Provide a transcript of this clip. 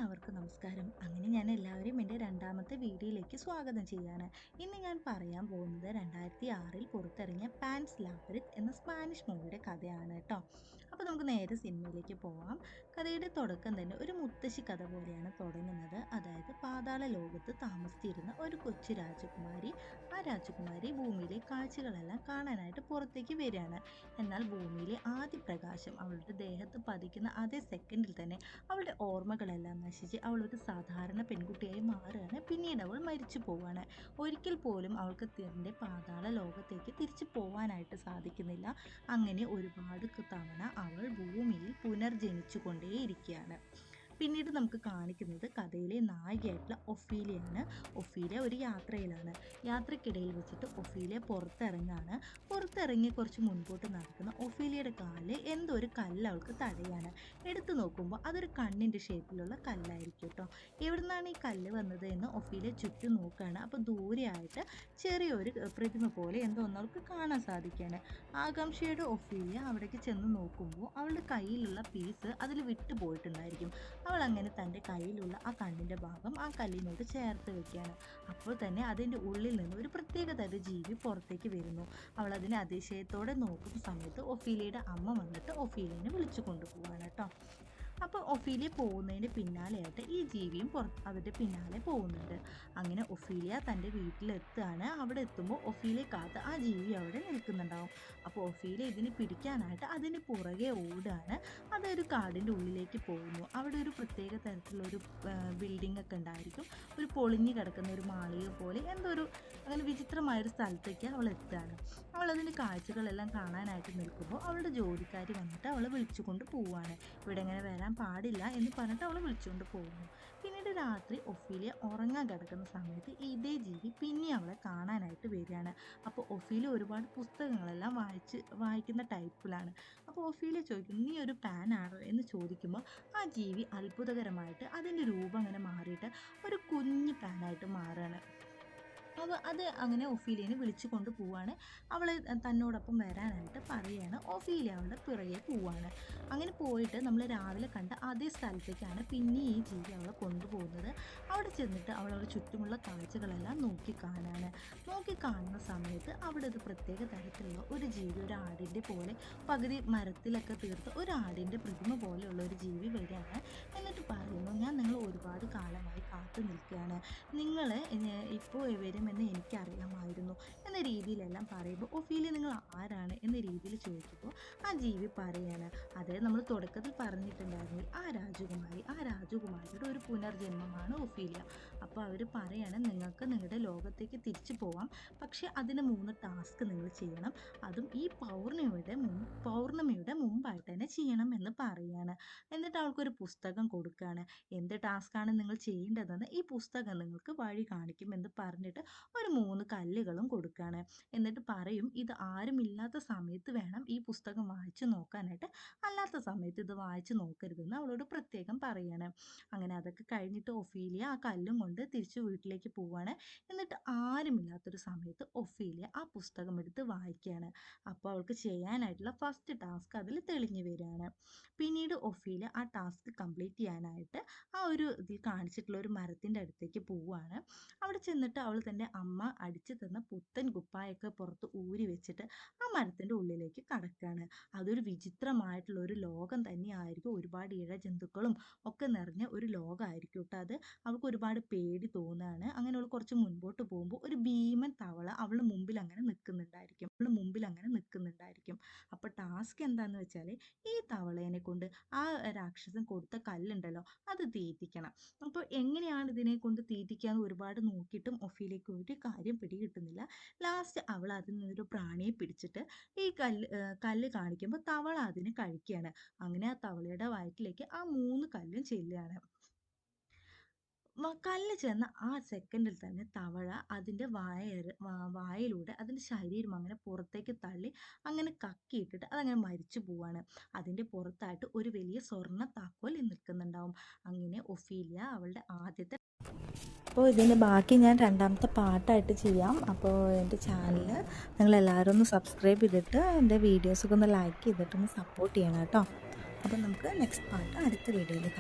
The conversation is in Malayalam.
എല്ലാവർക്കും നമസ്കാരം. അങ്ങനെ ഞാൻ എല്ലാവരെയും എൻ്റെ രണ്ടാമത്തെ വീഡിയോയിലേക്ക് സ്വാഗതം ചെയ്യാണ്. ഇന്ന് ഞാൻ പറയാൻ പോകുന്നത് 2006 പുറത്തിറങ്ങിയ പാൻസ് ലാബ്രിത്ത് എന്ന സ്പാനിഷ് മൂവിയുടെ കഥയാണ് കേട്ടോ. അപ്പോൾ നമുക്ക് നേരെ സിനിമയിലേക്ക് പോവാം. കഥയുടെ തുടക്കം തന്നെ ഒരു മുത്തശ്ശി കഥ പോലെയാണ് തുടങ്ങുന്നത്. അതായത് പാതാള ലോകത്ത് താമസിച്ചിരുന്ന ഒരു കൊച്ചു രാജകുമാരി. ആ രാജകുമാരി ഭൂമിയിലെ കാഴ്ചകളെല്ലാം കാണാനായിട്ട് പുറത്തേക്ക് വരികയാണ്. എന്നാൽ ഭൂമിയിലെ ആദ്യ പ്രകാശം അവളുടെ ദേഹത്ത് പതിക്കുന്ന അതേ സെക്കൻഡിൽ തന്നെ അവളുടെ ഓർമ്മകളെല്ലാം നശിച്ച് അവളൊരു സാധാരണ പെൺകുട്ടിയായി മാറുകയാണ്. പിന്നീട് അവൾ മരിച്ചു പോവുകയാണ്. ഒരിക്കൽ പോലും അവൾക്ക് തൻ്റെ പാതാള ലോകത്തേക്ക് തിരിച്ചു പോകാനായിട്ട് സാധിക്കുന്നില്ല. അങ്ങനെ ഒരുപാട് തവണ അവൾ ഭൂമിയിൽ പുനർജനിച്ചു കൊണ്ടേയിരിക്കുകയാണ്. പിന്നീട് നമുക്ക് കാണിക്കുന്നത് കഥയിലെ നായികയായിട്ടുള്ള ഒഫീലിയാണ്. ഒഫീലിയ ഒരു യാത്രയിലാണ്. യാത്രക്കിടയിൽ വെച്ചിട്ട് ഒഫീലിയ പുറത്തിറങ്ങി കുറച്ച് മുൻപോട്ട് നടക്കുന്ന ഒഫീലിയയുടെ കാലിൽ എന്തോ ഒരു കല്ല് അവൾക്ക് തടയാണ്. എടുത്തു നോക്കുമ്പോൾ അതൊരു കണ്ണിൻ്റെ ഷേപ്പിലുള്ള കല്ലായിരിക്കും കേട്ടോ. എവിടെ നിന്നാണ് ഈ കല്ല് വന്നത് എന്ന് ഒഫീലിയ ചുറ്റും നോക്കുകയാണ്. അപ്പോൾ ദൂരെയായിട്ട് ചെറിയൊരു പ്രതിമ പോലെ എന്തോ ഒന്ന് അവൾക്ക് കാണാൻ സാധിക്കുകയാണ്. ആകാംക്ഷയുടെ ഒഫീലിയ അവിടേക്ക് ചെന്ന് നോക്കുമ്പോൾ അവളുടെ കയ്യിലുള്ള പീസ് അതിൽ വിട്ടു പോയിട്ടുണ്ടായിരിക്കും. അവൾ അങ്ങനെ തൻ്റെ കയ്യിലുള്ള ആ കണ്ണിൻ്റെ ഭാഗം ആ കല്ലിനോട് ചേർത്ത് വെക്കുകയാണ്. അപ്പോൾ തന്നെ അതിൻ്റെ ഉള്ളിൽ നിന്ന് ഒരു പ്രത്യേക തരം ജീവി പുറത്തേക്ക് വരുന്നു. അവൾ അതിനെ അതിശയത്തോടെ നോക്കുന്ന സമയത്ത് ഒഫീലിയയുടെ അമ്മ വന്നിട്ട് ഒഫീലിയനെ വിളിച്ചു കൊണ്ടുപോവാണ് കേട്ടോ. അപ്പോൾ ഒഫീലിയ പോകുന്നതിൻ്റെ പിന്നാലെയായിട്ട് ഈ ജീവിയും അവരുടെ പിന്നാലെ പോകുന്നുണ്ട്. അങ്ങനെ ഒഫീലിയ തൻ്റെ വീട്ടിലെത്തുകയാണ്. അവിടെ എത്തുമ്പോൾ ഒഫീലിയ കാത്ത് ആ ജീവി അവിടെ നിൽക്കുന്നുണ്ടാവും. അപ്പോൾ ഒഫീലിയ ഇതിനെ പിടിക്കാനായിട്ട് അതിന് പുറകെ ഓടുകയാണ്. അതൊരു കാടിൻ്റെ ഉള്ളിലേക്ക് പോകുന്നു. അവിടെ ഒരു പ്രത്യേക തരത്തിലുള്ളൊരു ബിൽഡിംഗ് ഒക്കെ ഉണ്ടായിരിക്കും. ഒരു പൊളിഞ്ഞു കിടക്കുന്ന ഒരു മാളിക പോലെ എന്തോ ഒരു അങ്ങനെ വിചിത്രമായൊരു സ്ഥലത്തേക്ക് അവൾ എത്തുകയാണ്. അവളതിൻ്റെ കാഴ്ചകളെല്ലാം കാണാനായിട്ട് നിൽക്കുമ്പോൾ അവളുടെ ജോലിക്കാരി വന്നിട്ട് അവളെ വിളിച്ചുകൊണ്ട് പോവുകയാണ്. ഇവിടെ ഇങ്ങനെ വരാൻ പാടില്ല എന്ന് പറഞ്ഞിട്ട് അവൾ വിളിച്ചുകൊണ്ട് പോകുന്നു. പിന്നീട് രാത്രി ഒഫീലിയ ഉറങ്ങാൻ കിടക്കുന്ന സമയത്ത് ഇതേ ജീവി പിന്നെ അവളെ കാണാനായിട്ട് വരികയാണ്. അപ്പോൾ ഒഫീലിയ ഒരുപാട് പുസ്തകങ്ങളെല്ലാം വായിക്കുന്ന ടൈപ്പിലാണ്. അപ്പോൾ ഒഫീലിയ ചോദിക്കും, നീ ഒരു പാനാണോ എന്ന് ചോദിക്കുമ്പോൾ ആ ജീവി അത്ഭുതകരമായിട്ട് അതിൻ്റെ രൂപം അങ്ങനെ മാറിയിട്ട് ഒരു കുഞ്ഞു പാനായിട്ട് മാറുകയാണ്. അപ്പോൾ അത് അങ്ങനെ ഒഫീലിയനെ വിളിച്ചു കൊണ്ട് പോവാണ്. അവൾ തന്നോടൊപ്പം വരാനായിട്ട് പറയുകയാണ്. ഒഫീലിയ അവളുടെ പിറകെ പോവാണ്. അങ്ങനെ പോയിട്ട് നമ്മൾ രാവിലെ കണ്ട അതേ സ്ഥലത്തേക്കാണ് പിന്നെ ഈ ജീവി അവളെ കൊണ്ടുപോകുന്നത്. അവിടെ ചെന്നിട്ട് അവളവിടെ ചുറ്റുമുള്ള കാഴ്ചകളെല്ലാം നോക്കി കാണുന്ന സമയത്ത് അവിടെ ഒരു പ്രത്യേക തരത്തിലുള്ള ഒരു ജീവി, ഒരു ആടിൻ്റെ പോലെ പകുതി മരത്തിലൊക്കെ തീർത്ത് ഒരു ആടിൻ്റെ പ്രതിമ പോലെയുള്ള ഒരു ജീവി വരികയാണ്. എന്നിട്ട് പറയുന്നു, ഞാൻ നിങ്ങൾ ഒരുപാട് കാലമായി കാത്തു നിൽക്കുകയാണ്, നിങ്ങൾ ഇപ്പോൾ വരും എന്ന് എനിക്കറിയാമായിരുന്നു എന്ന രീതിയിലെല്ലാം പറയുമ്പോൾ ഒഫീലിയ നിങ്ങൾ ആരാണ് എന്ന രീതിയിൽ ചോദിക്കുമ്പോൾ ആ ജീവി പറയാണ്, അത് നമ്മൾ തുടക്കത്തിൽ പറഞ്ഞിട്ടുണ്ടായിരുന്നില്ല, ആ രാജകുമാരിയുടെ ഒരു പുനർജന്മമാണ് ഒഫീലിയ. അപ്പോൾ അവർ പറയാണ്, നിങ്ങൾക്ക് നിങ്ങളുടെ ലോകത്തേക്ക് തിരിച്ചു പോവാം, പക്ഷേ അതിന് 3 ടാസ്ക് നിങ്ങൾ ചെയ്യണം, അതും ഈ പൗർണമിയുടെ മുമ്പായിട്ട് തന്നെ ചെയ്യണം എന്ന് പറയാണ്. എന്നിട്ട് അവൾക്കൊരു പുസ്തകം കൊടുക്കുകയാണ്. എന്ത് ടാസ്ക്കാണ് നിങ്ങൾ ചെയ്യേണ്ടതെന്ന് ഈ പുസ്തകം നിങ്ങൾക്ക് വഴി കാണിക്കും എന്ന് പറഞ്ഞിട്ട് ഒരു 3 കല്ലുകളും കൊടുക്കുകയാണ്. എന്നിട്ട് പറയും, ഇത് ആരുമില്ലാത്ത സമയത്ത് വേണം ഈ പുസ്തകം വായിച്ചു നോക്കാനായിട്ട്, അല്ലാത്ത സമയത്ത് ഇത് വായിച്ചു നോക്കരുതെന്ന് അവളോട് പ്രത്യേകം പറയാണ്. അങ്ങനെ അതൊക്കെ കഴിഞ്ഞിട്ട് ഒഫീലിയ ആ കല്ലും കൊണ്ട് തിരിച്ച് വീട്ടിലേക്ക് പോവുകയാണ്. എന്നിട്ട് ആരുമില്ലാത്തൊരു സമയത്ത് ഒഫീലിയ ആ പുസ്തകം എടുത്ത് വായിക്കുകയാണ്. അപ്പോൾ അവൾക്ക് ചെയ്യാനായിട്ടുള്ള ഫസ്റ്റ് ടാസ്ക് അതിൽ തെളിഞ്ഞു വരികയാണ്. പിന്നീട് ഒഫീലിയ ആ ടാസ്ക് കംപ്ലീറ്റ് ചെയ്യാനായിട്ട് ആ ഒരു ഇതിൽ കാണിച്ചിട്ടുള്ള ഒരു മരത്തിൻ്റെ അടുത്തേക്ക് പോവുകയാണ്. അവിടെ ചെന്നിട്ട് അവൾ തൻ്റെ അമ്മ അടിച്ചു തന്ന പുത്തൻ കുപ്പായൊക്കെ പുറത്ത് ഊരി വെച്ചിട്ട് ആ മരത്തിൻ്റെ ഉള്ളിലേക്ക് കടക്കുകയാണ്. അതൊരു വിചിത്രമായിട്ടുള്ള ഒരു ലോകം തന്നെയായിരിക്കും. ഒരുപാട് ഇഴജന്തുക്കളും ഒക്കെ നിറഞ്ഞ ഒരു ലോകമായിരിക്കും കേട്ടോ. അത് അവൾക്ക് ഒരുപാട് പേടി തോന്നുകയാണ്. അങ്ങനെ അവൾ കുറച്ച് മുൻപോട്ട് പോകുമ്പോൾ ഒരു ഭീമൻ തവള അവളുടെ മുമ്പിൽ അങ്ങനെ നിൽക്കുന്നുണ്ടായിരിക്കും. അപ്പോൾ ടാസ്ക് എന്താണെന്ന് വെച്ചാൽ ഈ തവളേനെ കൊണ്ട് ആ രാക്ഷസൻ കൊടുത്ത കല്ലുണ്ടല്ലോ അത് തീറ്റിക്കണം. അപ്പോൾ എങ്ങനെയാണ് ഇതിനെ കൊണ്ട് തീറ്റിക്കാന്ന് ഒരുപാട് നോക്കിയിട്ടും ഒഫീലിയക്ക് ഒരു കാര്യം പിടികിട്ടുന്നില്ല. ലാസ്റ്റ് അവൾ അതിൽ നിന്നൊരു പ്രാണിയെ പിടിച്ചിട്ട് ഈ കല്ല് കാണിക്കുമ്പോൾ തവള അതിനെ കഴിക്കുകയാണ്. അങ്ങനെ ആ തവളയുടെ വയറ്റിലേക്ക് ആ 3 കല്ലും ചെല്ലുകയാണ്. കല്ല് ചെന്ന ആ സെക്കൻഡിൽ തന്നെ തവള അതിൻ്റെ വായിലൂടെ അതിൻ്റെ ശരീരം അങ്ങനെ പുറത്തേക്ക് തള്ളി അങ്ങനെ കക്കിയിട്ടിട്ട് അതങ്ങനെ മരിച്ചു പോവാണ്. അതിൻ്റെ പുറത്തായിട്ട് ഒരു വലിയ സ്വർണ്ണ താക്കോൽ നിൽക്കുന്നുണ്ടാവും. അങ്ങനെ ഒഫീലിയ അവളുടെ ആദ്യത്തെ. അപ്പോൾ ഇതിൻ്റെ ബാക്കി ഞാൻ രണ്ടാമത്തെ പാർട്ടായിട്ട് ചെയ്യാം. അപ്പോൾ എൻ്റെ ചാനൽ നിങ്ങളെല്ലാവരും ഒന്ന് സബ്സ്ക്രൈബ് ചെയ്തിട്ട് എൻ്റെ വീഡിയോസൊക്കെ ഒന്ന് ലൈക്ക് ചെയ്തിട്ടൊന്ന് സപ്പോർട്ട് ചെയ്യണം കേട്ടോ. അപ്പോൾ നമുക്ക് നെക്സ്റ്റ് പാർട്ട് അടുത്ത വീഡിയോയിൽ കാണാം.